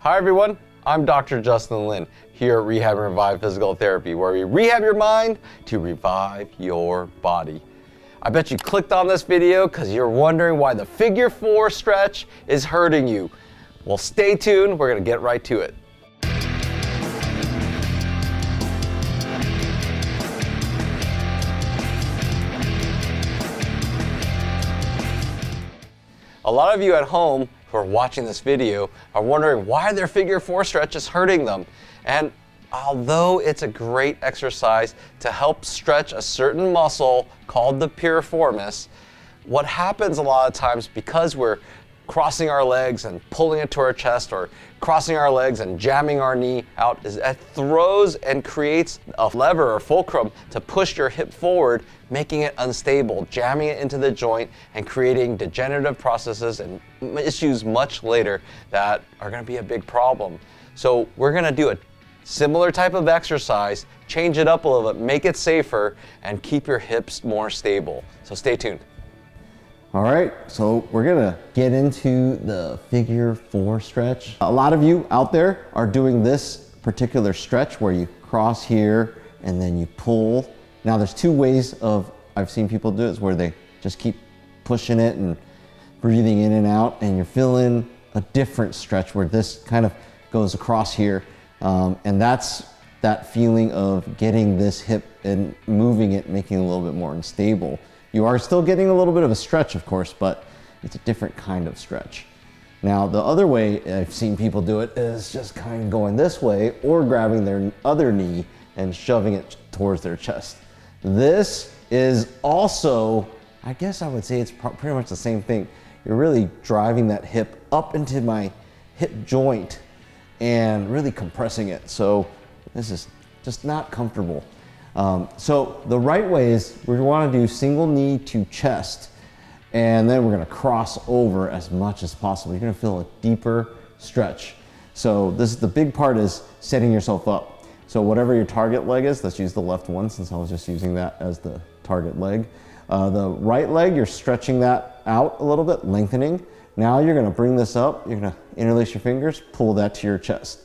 Hi everyone, I'm Dr. Justin Lin here at Rehab and Revive Physical Therapy, where we rehab your mind to revive your body. I bet you clicked on this video because you're wondering why the figure 4 stretch is hurting you. Well, stay tuned, we're gonna get right to it. A lot of you at home who are watching this video are wondering why their figure 4 stretch is hurting them. And although it's a great exercise to help stretch a certain muscle called the piriformis, what happens a lot of times because we're crossing our legs and pulling it to our chest, or crossing our legs and jamming our knee out, is it throws and creates a lever or fulcrum to push your hip forward, making it unstable, jamming it into the joint and creating degenerative processes and issues much later that are going to be a big problem. So we're going to do a similar type of exercise, change it up a little bit, make it safer, and keep your hips more stable. So stay tuned. All right, so we're gonna get into the figure 4 stretch. A lot of you out there are doing this particular stretch where you cross here and then you pull. Now there's two ways I've seen people do it, where they just keep pushing it and breathing in and out, and you're feeling a different stretch where this kind of goes across here. And that's that feeling of getting this hip and moving it, making it a little bit more unstable. You are still getting a little bit of a stretch, of course, but it's a different kind of stretch. Now, the other way I've seen people do it is just kind of going this way or grabbing their other knee and shoving it towards their chest. This is also, I guess I would say it's pretty much the same thing. You're really driving that hip up into my hip joint and really compressing it. So this is just not comfortable. So the right way is we want to do single knee to chest, and then we're going to cross over as much as possible. You're going to feel a deeper stretch. So this is the big part, is setting yourself up. So whatever your target leg is, let's use the left one since I was just using that as the target leg. The right leg, you're stretching that out a little bit, lengthening. Now you're going to bring this up, you're going to interlace your fingers, pull that to your chest.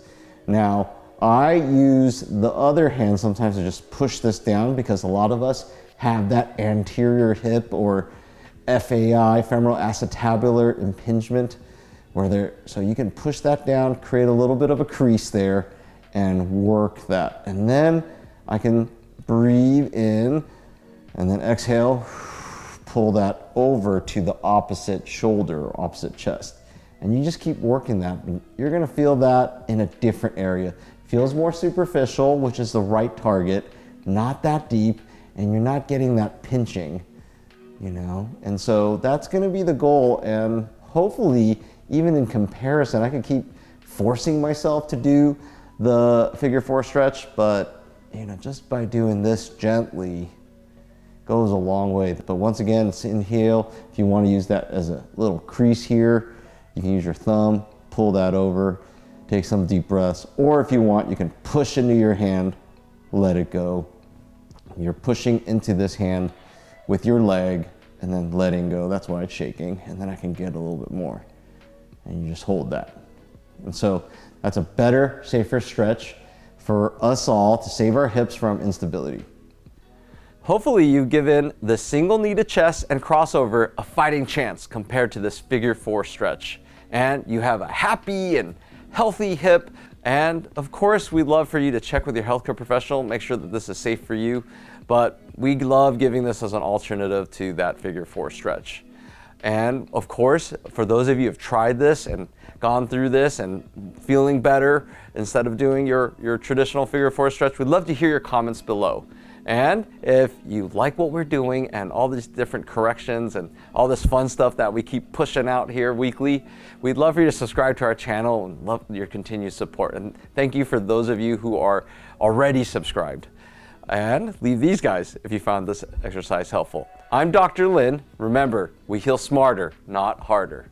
Now, I use the other hand sometimes to just push this down, because a lot of us have that anterior hip or FAI, femoral acetabular impingement, so you can push that down, create a little bit of a crease there and work that. And then I can breathe in and then exhale, pull that over to the opposite shoulder or opposite chest. And you just keep working that. You're gonna feel that in a different area. Feels more superficial, which is the right target, not that deep, and you're not getting that pinching, you know? And so that's gonna be the goal, and hopefully, even in comparison, I can keep forcing myself to do the figure 4 stretch, but you know, just by doing this gently goes a long way. But once again, it's inhale. If you wanna use that as a little crease here, you can use your thumb, pull that over, take some deep breaths, or if you want, you can push into your hand, let it go. You're pushing into this hand with your leg and then letting go. That's why it's shaking, and then I can get a little bit more. And you just hold that. And so that's a better, safer stretch for us all to save our hips from instability. Hopefully you've given the single knee to chest and crossover a fighting chance compared to this figure 4 stretch. And you have a happy and healthy hip. And of course, we'd love for you to check with your healthcare professional, make sure that this is safe for you. But we love giving this as an alternative to that figure 4 stretch. And of course, for those of you who have tried this and gone through this and feeling better instead of doing your traditional figure 4 stretch, we'd love to hear your comments below. And if you like what we're doing and all these different corrections and all this fun stuff that we keep pushing out here weekly, we'd love for you to subscribe to our channel and love your continued support. And thank you for those of you who are already subscribed. And leave these guys if you found this exercise helpful. I'm Dr. Lin. Remember, we heal smarter, not harder.